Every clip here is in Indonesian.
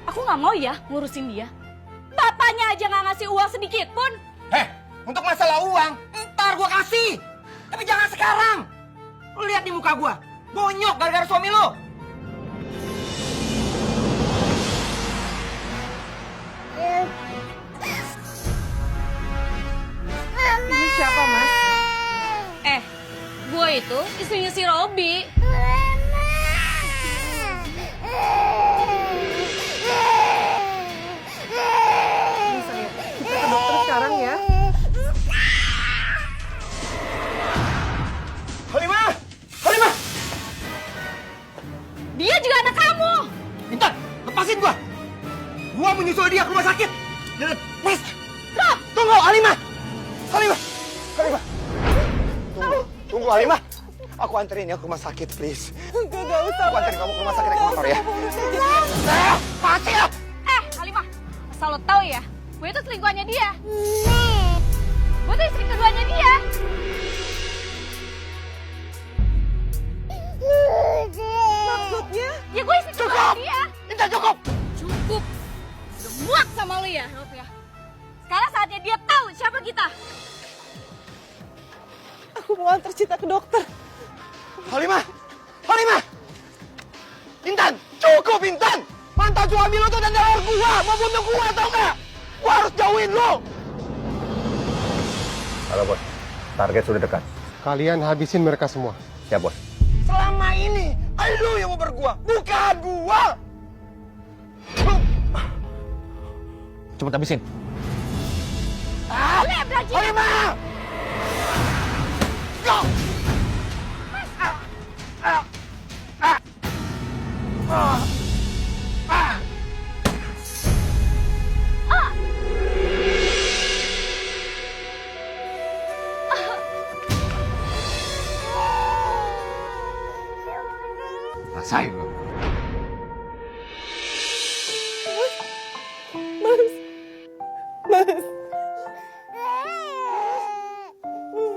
Aku nggak mau ya ngurusin dia. Bapaknya aja nggak ngasih uang sedikit pun. Untuk masalah uang, ntar gua kasih. Tapi jangan sekarang. Lu lihat di muka gua, bonyok gara-gara suami lu. Ini siapa, Mas? Gue itu istrinya si Robi. Ini saya. Kita ke dokter sekarang ya. Halimah! Halimah! Dia juga anak kamu. Intan, lepasin gua. Gua menyusul dia ke rumah sakit. Mas! Tunggu, Halimah! Halimah! Halimah! Tunggu, Halimah. Aku anterin ya ke rumah sakit, please. Enggak usah. Aku anterin kamu ke rumah sakit naik motor ya. Pasti ya! Halimah, asal lo tahu ya, gue itu selingkuhannya dia. Gue tuh istri keduanya dia. Maksudnya? Ya gue istri kedua dia. Intan, cukup! Cukup. Udah muak sama lo ya, Rob ya. Sekarang saatnya dia tahu siapa kita. Aku mau antar Cita ke dokter. Halimah! Halimah! Intan! Cukup, Intan! Mantan suami lo tuh dan darah gua! Mau bunuh gua, tau gak? Gua harus jauhin lo! Halo bos, target sudah dekat. Kalian habisin mereka semua. Siap bos. Selama ini, lo yang mau bergua, bukan gua! Cepet habisin. Halimah! Go! Rasain lo.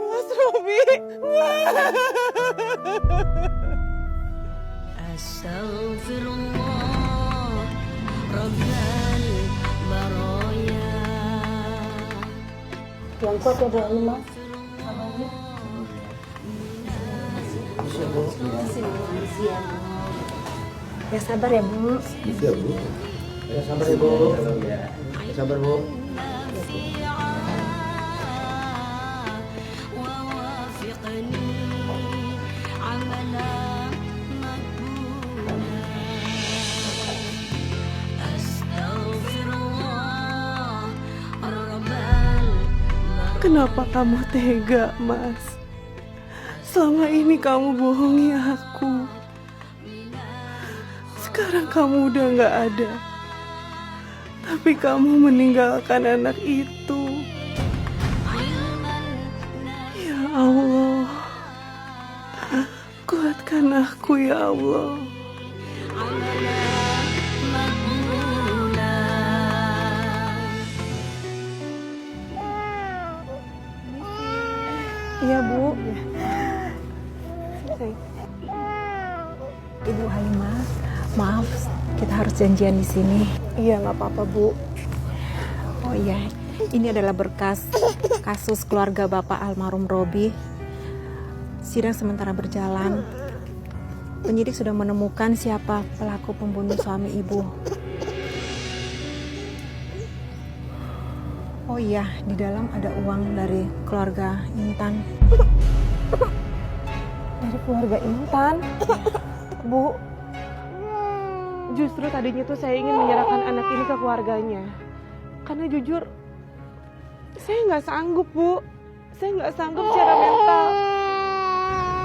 Mas Robi. Astaghfirullah Rabbal baraya. Yang kuat ya doa lu, Mas. Ya sabar ya, Bu. Iya, Bu. Ya, sabar ya, Bu. Sabar, Bu. Kenapa kamu tega, Mas? Selama ini kamu bohongi aku. Sekarang kamu udah gak ada. Tapi kamu meninggalkan anak itu. Ya Allah. Kuatkan aku ya Allah. Iya, Bu. Ibu Halimah, maaf kita harus janjian di sini. Iya, nggak apa-apa, Bu. Oh iya, ini adalah berkas kasus keluarga Bapak almarhum Robi. Sidang sementara berjalan. Penyidik sudah menemukan siapa pelaku pembunuh suami Ibu. Oh iya, di dalam ada uang dari keluarga Intan. Dari keluarga Intan. Bu, justru tadinya tuh saya ingin menyerahkan anak ini ke keluarganya. Karena jujur, saya nggak sanggup, Bu. Saya nggak sanggup secara mental.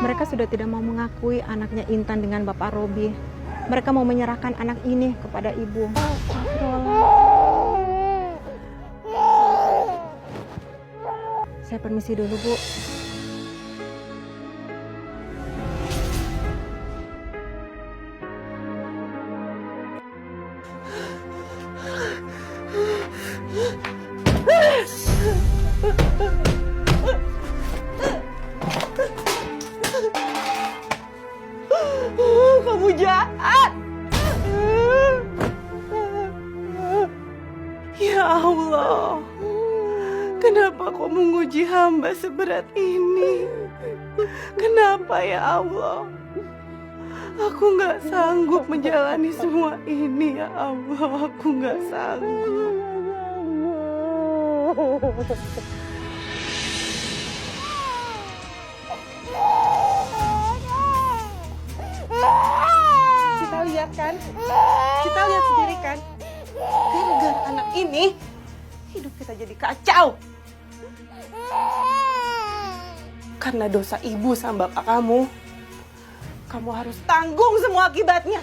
Mereka sudah tidak mau mengakui anaknya Intan dengan Bapak Robi. Mereka mau menyerahkan anak ini kepada Ibu. Saya permisi dulu, Bu. Kamu jahat. Allah, kenapa kau menguji hamba seberat ini? Kenapa ya Allah? Aku nggak sanggup menjalani semua ini ya Allah. Aku nggak sanggup. Kita lihat kan? Kita lihat sendiri kan? Gara-gara anak ini, hidup kita jadi kacau. Karena dosa ibu sama bapak kamu, kamu harus tanggung semua akibatnya.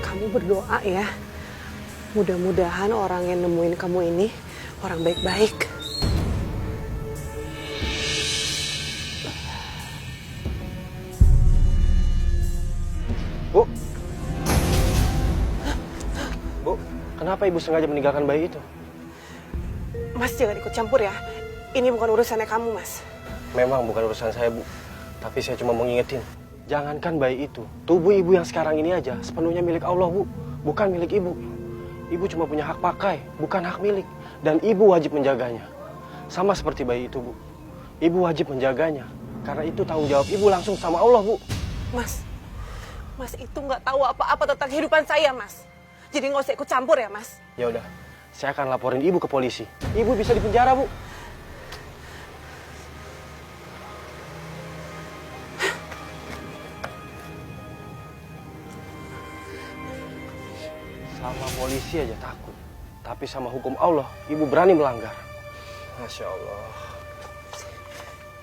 Kamu berdoa ya, mudah-mudahan orang yang nemuin kamu ini orang baik-baik. Bu, Bu, kenapa ibu sengaja meninggalkan bayi itu? Mas jangan ikut campur ya, ini bukan urusannya kamu Mas. Memang bukan urusan saya, Bu. Tapi saya cuma mau ngingetin. Jangankan bayi itu, tubuh ibu yang sekarang ini aja sepenuhnya milik Allah, Bu. Bukan milik ibu. Ibu cuma punya hak pakai, bukan hak milik. Dan ibu wajib menjaganya. Sama seperti bayi itu, Bu. Ibu wajib menjaganya. Karena itu tanggung jawab ibu langsung sama Allah, Bu. Mas itu nggak tahu apa-apa tentang kehidupan saya, Mas. Jadi nggak usah ikut campur ya, Mas. Ya udah, saya akan laporin ibu ke polisi. Ibu bisa dipenjara, Bu. Sama polisi aja takut. Tapi sama hukum Allah, ibu berani melanggar. Masya Allah.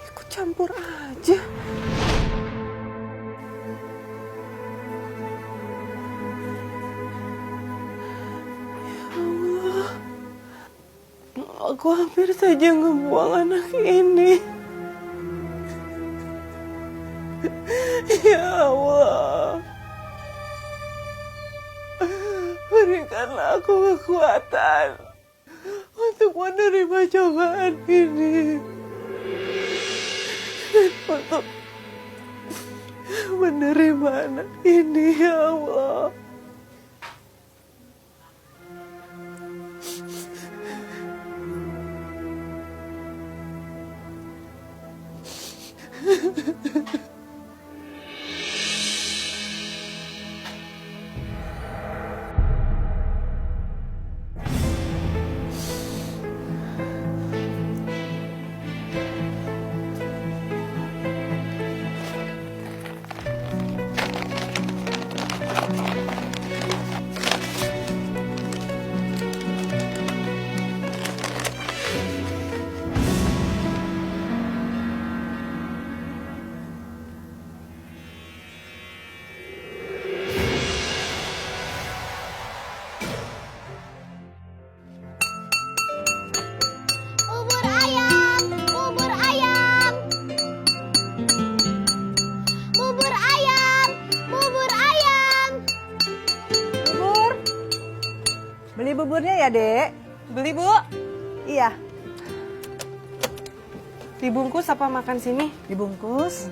Ikut campur aja. Ya Allah. Aku hampir saja ngebuang anak ini. Ya Allah. Berikanlah aku kekuatan untuk menerima cobaan ini dan untuk menerima anak ini, ya Allah. Beli buburnya ya, Dek? Beli, Bu. Iya, Dibungkus apa makan sini? dibungkus.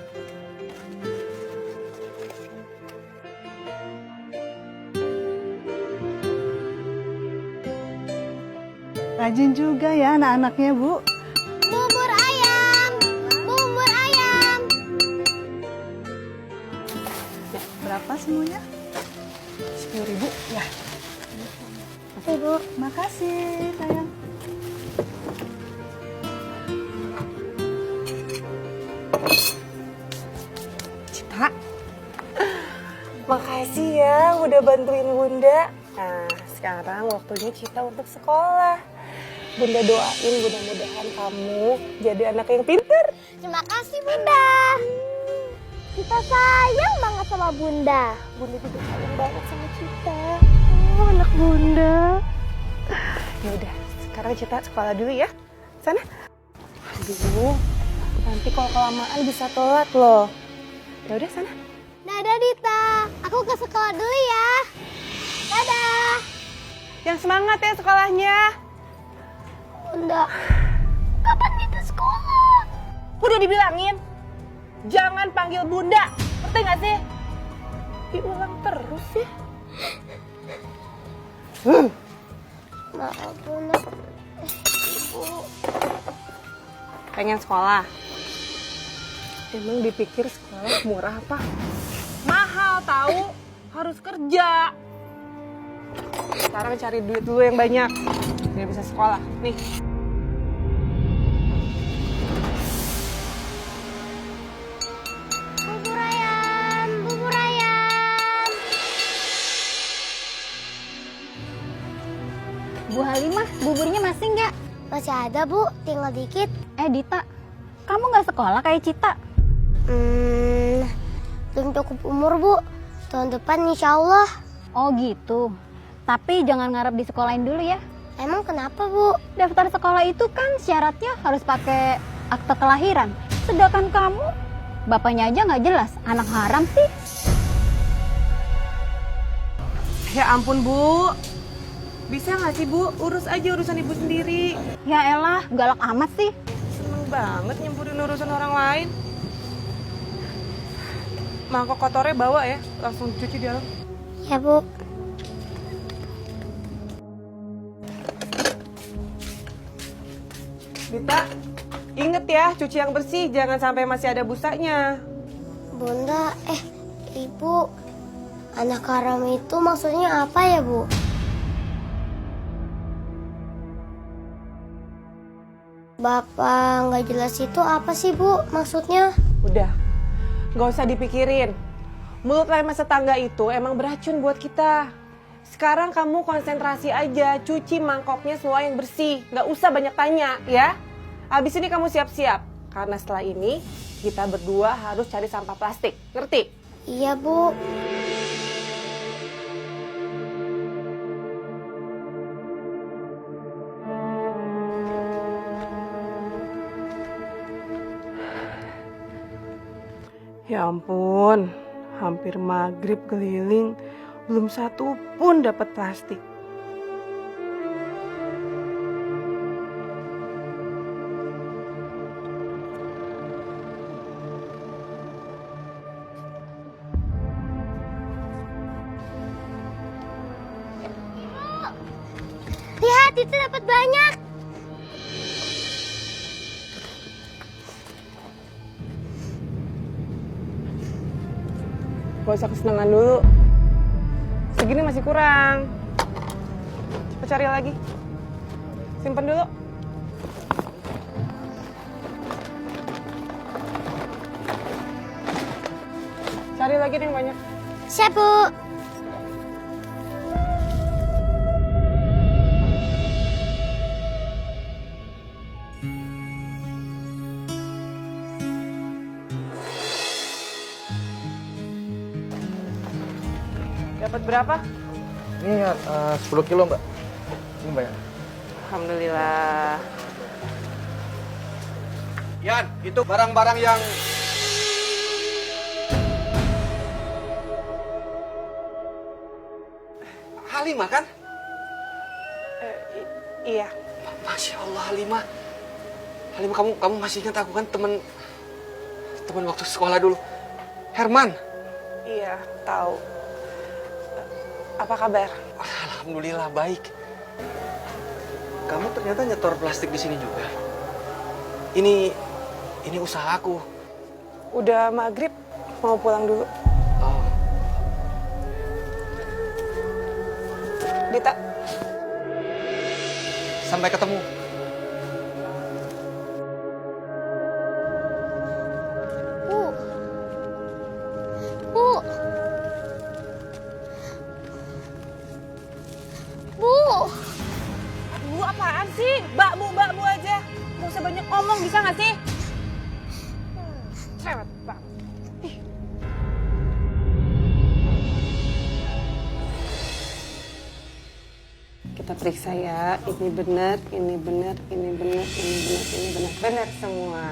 Rajin juga ya anak-anaknya, Bu. Bubur ayam, bubur ayam. Berapa semuanya? 10.000. Ya. Oke, Bu. Makasih, sayang. Cita, makasih ya udah bantuin Bunda. Nah, sekarang waktunya Cita untuk sekolah. Bunda doain mudah-mudahan kamu jadi anak yang pintar. Terima kasih Bunda. Kita sayang banget sama Bunda. Bunda juga sayang banget sama Cita. Oh, anak Bunda. Ya udah, sekarang Cita sekolah dulu ya. Sana. Aduh, nanti kalau kelamaan bisa telat loh. Ya udah sana. Dadah Dita, aku ke sekolah dulu ya. Dadah. Yang semangat ya sekolahnya. Bunda, kapan Dita sekolah? Udah dibilangin, jangan panggil bunda. Ngerti gak sih? Diulang terus ya. Maaf Bunda. Ibu. Pengen sekolah? Emang dipikir sekolah murah apa? Mahal tahu, harus kerja. Sekarang cari duit dulu yang banyak biar bisa sekolah. Nih. Bubur ayam, bubur ayam. Bu Halimah, buburnya masih nggak? Masih ada Bu, tinggal dikit. Dita, kamu nggak sekolah kayak Cita? Belum cukup umur Bu. Tahun depan insya Allah. Oh gitu. Tapi jangan ngarep di sekolahin dulu ya. Emang kenapa Bu? Daftar sekolah itu kan syaratnya harus pakai akte kelahiran. Sedangkan kamu, bapaknya aja nggak jelas. Anak haram sih. Ya ampun Bu. Bisa nggak sih Bu, urus aja urusan ibu sendiri. Ya elah, galak amat sih. Seneng banget nyempurin urusan orang lain. Mangkok kotornya bawa ya, langsung cuci di dalam. Ya Bu. Dita, inget ya, cuci yang bersih, jangan sampai masih ada busanya. Bunda, Ibu. Anak haram itu maksudnya apa ya Bu? Bapak nggak jelas itu apa sih Bu maksudnya? Udah, gak usah dipikirin. Mulut lemah tetangga itu emang beracun buat kita. Sekarang kamu konsentrasi aja, cuci mangkoknya semua yang bersih. Gak usah banyak tanya, ya. Abis ini kamu siap-siap. Karena setelah ini, kita berdua harus cari sampah plastik. Ngerti? Iya Bu. Ya ampun, hampir maghrib keliling, belum satu pun dapat plastik. Lihat, itu dapat banyak. Gak usah kesenangan dulu. Segini masih kurang. Coba cari lagi. Simpen dulu. Cari lagi deh yang banyak. Siap Bu. Dapat berapa? Ini 10 kilo, Mbak. Ini Mbak ya. Alhamdulillah. Yan, itu barang-barang yang... Halimah kan? Iya. Masya Allah Halimah. Halimah, kamu masih ingat aku kan teman waktu sekolah dulu. Herman. Iya, tahu. Apa kabar? Alhamdulillah baik. Kamu ternyata nyetor plastik di sini juga. Ini usaha aku. Udah maghrib, mau pulang dulu. Oh. Dita. Sampai ketemu. Bu. Bu. Bu. Bu apaan sih? Bakmu aja. Gak usah banyak ngomong, bisa gak sih? Cerewet banget. Kita periksa ya, ini benar, ini benar, ini benar, ini benar, ini benar. Benar semua.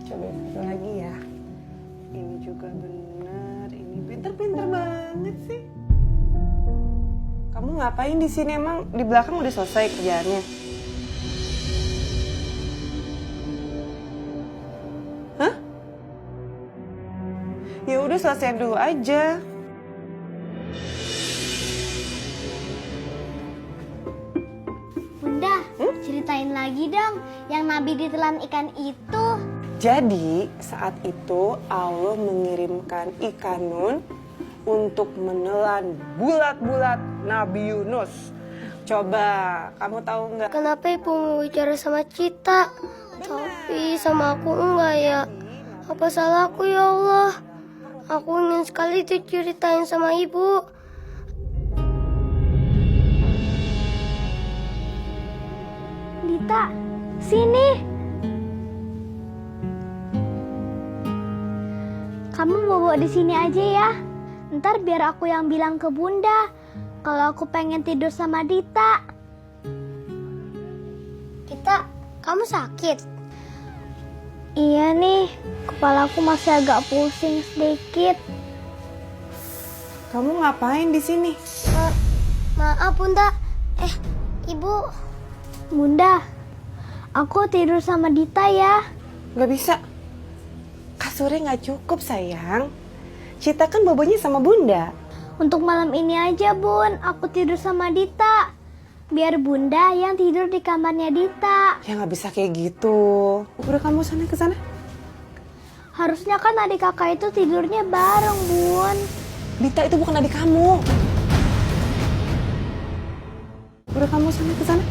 Coba satu lagi ya. ngapain di sini? Emang di belakang udah selesai kerjaannya? Hah? Ya udah selesai dulu aja. Bunda, ceritain lagi dong yang Nabi ditelan ikan itu. Jadi saat itu Allah mengirimkan ikan nun untuk menelan bulat-bulat Nabi Yunus. Coba kamu tahu nggak? Kenapa ibu mau bicara sama Cita? Tapi sama aku enggak ya? Apa salahku ya Allah? Aku ingin sekali diceritain sama ibu. Dita, sini. Kamu bawa di sini aja ya. Ntar biar aku yang bilang ke Bunda kalau aku pengen tidur sama Dita. Dita, kamu sakit? Iya nih, kepalaku masih agak pusing sedikit. Kamu ngapain di sini? Maaf Bunda. Ibu. Bunda, aku tidur sama Dita ya. Gak bisa. Kasurnya nggak cukup sayang. Cita kan bobonya sama Bunda. Untuk malam ini aja Bun, aku tidur sama Dita. Biar Bunda yang tidur di kamarnya Dita. Ya nggak bisa kayak gitu. Udah kamu sana ke sana. Harusnya kan adik kakak itu tidurnya bareng Bun. Dita itu bukan adik kamu. Udah kamu sana ke sana.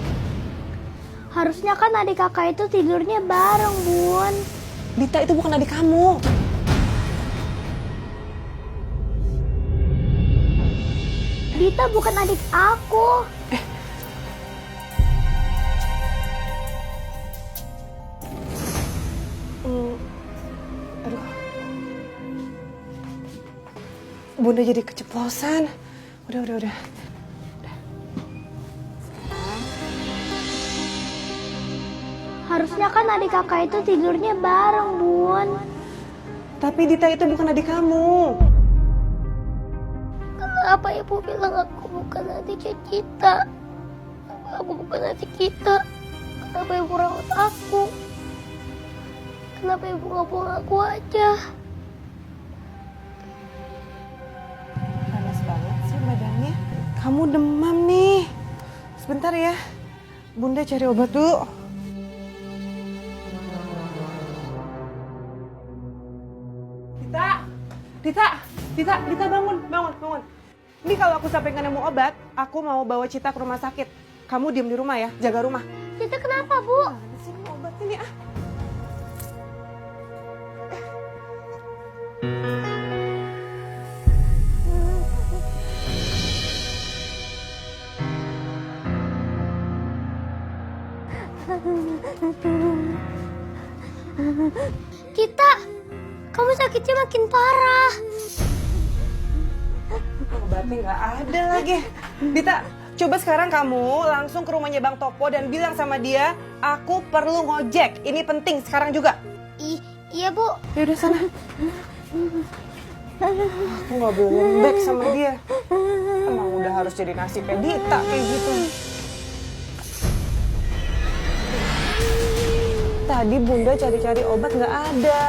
Harusnya kan adik kakak itu tidurnya bareng Bun. Dita itu bukan adik kamu. Dita bukan adik aku. Aduh. Bunda jadi keceplosan. Udah. Harusnya kan adik kakak itu tidurnya bareng Bun. Tapi Dita itu bukan adik kamu. Kenapa ibu bilang aku bukan adiknya Cita? Aku bukan adik Cita. Kenapa ibu rawat aku? Kenapa ibu nggak buang aku aja? Panas banget sih badannya. Kamu demam nih. Sebentar ya. Bunda cari obat dulu. Dita bangun. Ini kalau aku sampai nggak nemu obat, aku mau bawa Cita ke rumah sakit. Kamu diam di rumah ya, jaga rumah. Cita kenapa Bu? Sini obat ini ah. Cita, kamu sakitnya makin parah. Obatnya nggak ada lagi. Dita, coba sekarang kamu langsung ke rumahnya Bang Topo dan bilang sama dia, aku perlu ngojek. Ini penting sekarang juga. Iya Bu. Ya udah sana. Aku nggak boleh lembek sama dia. Emang udah harus jadi nasibnya Dita kayak gitu. Tadi Bunda cari-cari obat nggak ada.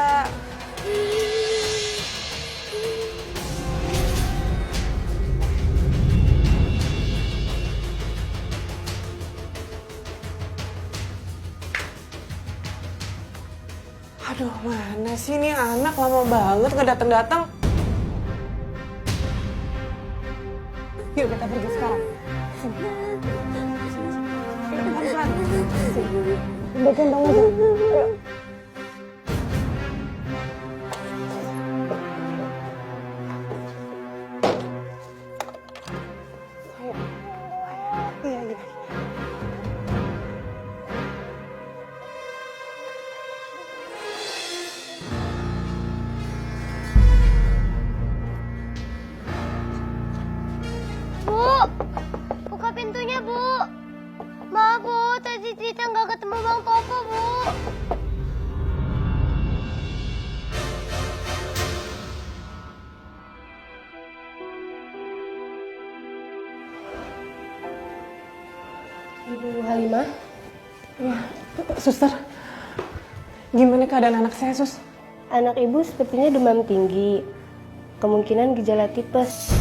Aduh, mana sih ini anak lama banget nggak datang-datang. Yuk kita pergi sekarang. Sini. Pelan-pelan. Sini. Gendong aja. Ayo. Iya. Bu, buka pintunya Bu. Maaf Bu, tadi Cita nggak ketemu Bang Topo Bu. Bu Halimah, Ya, suster. Gimana keadaan anak saya, sus? anak ibu sepertinya demam tinggi. Kemungkinan gejala tipes.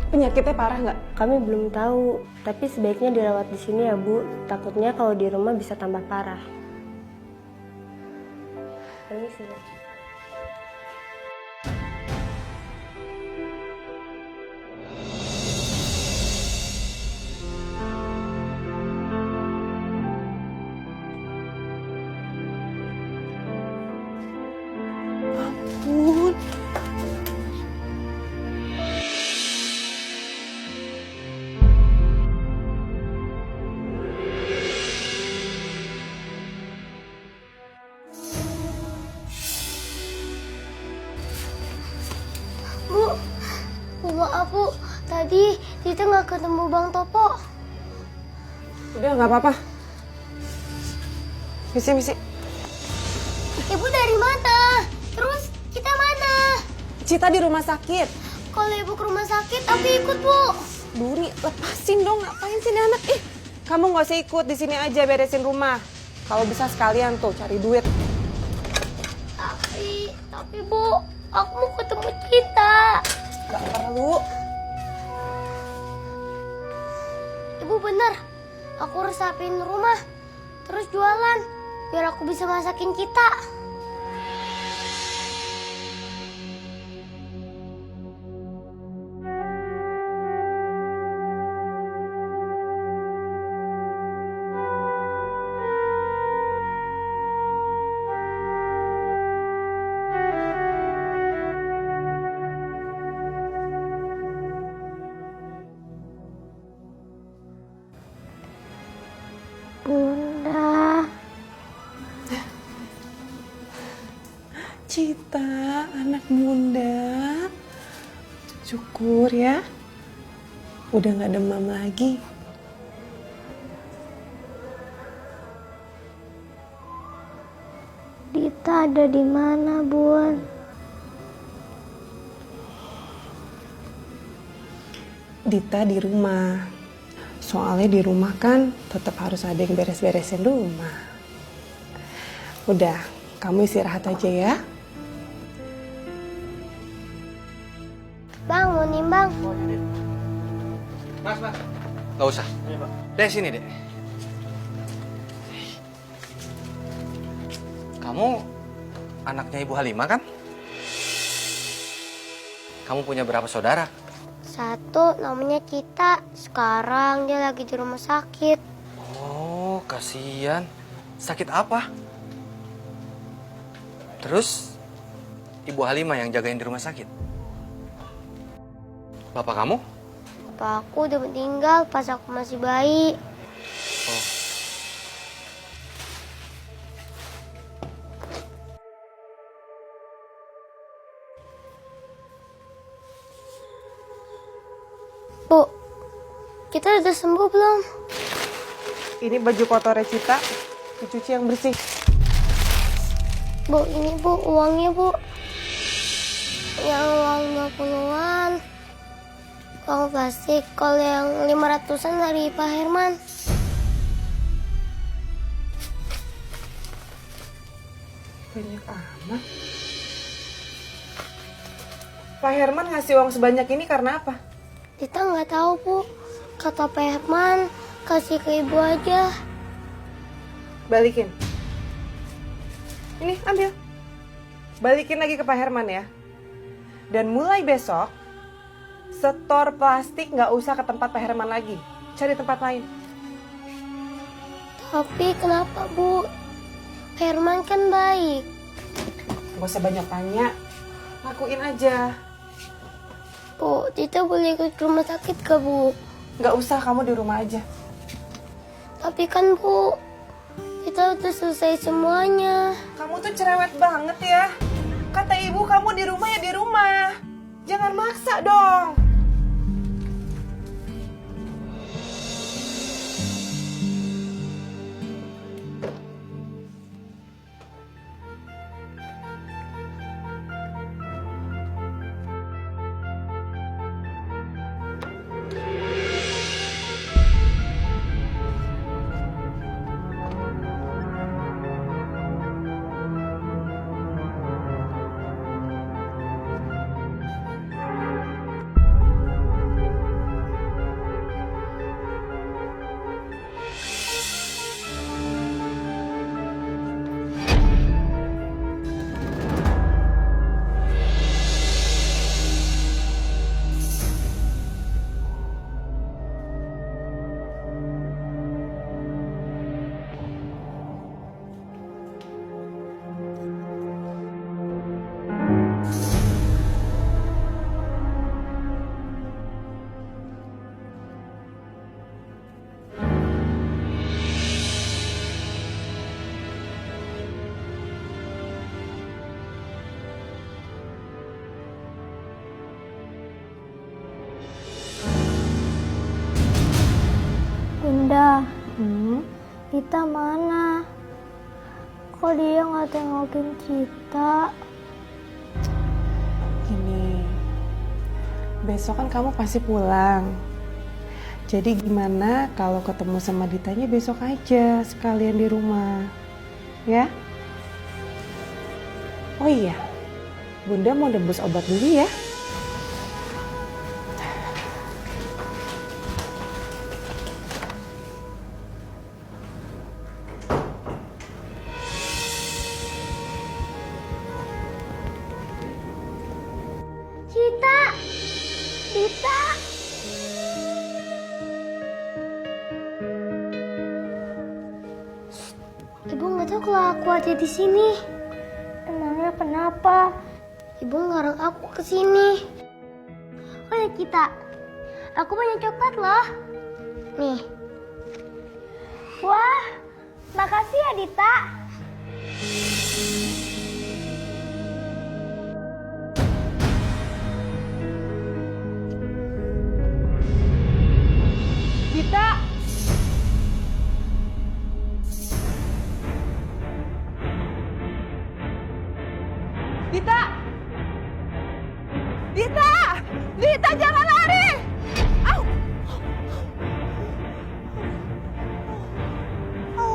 Penyakitnya parah nggak? Kami belum tahu, tapi sebaiknya dirawat di sini ya Bu. Takutnya kalau di rumah bisa tambah parah. Permisi ya. Ampun. Bu, maaf Bu. Tadi Tita nggak ketemu Bang Topo. Udah, nggak apa-apa. Misi. Ibu dari mana? Terus kita mana? Cita di rumah sakit. Kalau ibu ke rumah sakit, aku ikut Bu. Duri, lepasin dong. Ngapain sih ini anak? Kamu nggak usah ikut. Di sini aja beresin rumah. Kalau bisa sekalian tuh cari duit. Tapi Bu, aku mau ketemu Cita. Gak perlu. Ibu bener, aku harus rapiin rumah, terus jualan, biar aku bisa masakin Cita. Bunda. Cita, anak bunda. Syukur ya. Udah gak demam lagi. Dita ada di mana, Bun? Dita di rumah. Soalnya di rumah kan tetap harus ada yang beres-beresin rumah. Udah, kamu istirahat aja ya. Bang, mau nimbang? Mas. Gak usah. Dek, sini, Dek. Kamu anaknya Ibu Halimah kan? Kamu punya berapa saudara? Satu namanya Cita. Sekarang dia lagi di rumah sakit. Oh, kasihan. Sakit apa? Terus Ibu Halimah yang jagain di rumah sakit? Bapak kamu? Bapak aku udah meninggal pas aku masih bayi. Oh. Bu, kita udah sembuh belum? Ini baju kotornya Cita, dicuci yang bersih. Bu, ini Bu, uangnya Bu. Yang uang 20-an. Uang plastik, kalau yang 500-an dari Pak Herman. Banyak amat. Pak Herman ngasih uang sebanyak ini karena apa? Kita nggak tahu Bu. Kata Pak Herman, kasih ke ibu aja. Balikin. Ini, ambil. Balikin lagi ke Pak Herman ya. Dan mulai besok, setor plastik nggak usah ke tempat Pak Herman lagi. Cari tempat lain. Tapi kenapa Bu? Pak Herman kan baik. Gak usah banyak tanya. Lakuin aja. Bu, Tita boleh ikut ke rumah sakit gak Bu? Gak usah, kamu di rumah aja. Tapi kan Bu, kita udah selesai semuanya. Kamu tuh cerewet banget ya. Kata ibu kamu di rumah ya di rumah. Jangan maksa dong. Bunda, Dita mana? Kok dia nggak tengokin kita? Gini, besok kan kamu pasti pulang. Jadi gimana kalau ketemu sama Ditanya besok aja sekalian di rumah, ya? Oh iya, Bunda mau debus obat dulu ya. Cita, Dita. Ibu nggak tahu kalau aku ada di sini. Emangnya kenapa? Ibu ngarang aku ke sini. Oh ya kita, aku punya coklat loh. Nih. Wah, makasih ya Dita. Dita! Dita! Dita! Dita jangan lari! Au! Au!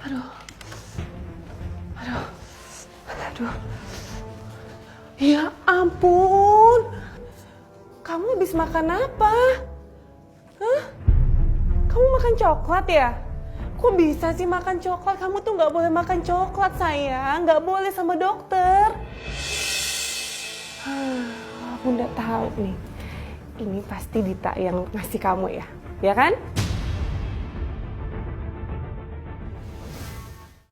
Aduh. Aduh. Aduh. Ya ampun, kamu habis makan apa? Hah? Kamu makan coklat ya? Kok bisa sih makan coklat? Kamu tuh nggak boleh makan coklat sayang, nggak boleh sama dokter. Bunda tahu nih, ini pasti Dita yang ngasih kamu ya kan?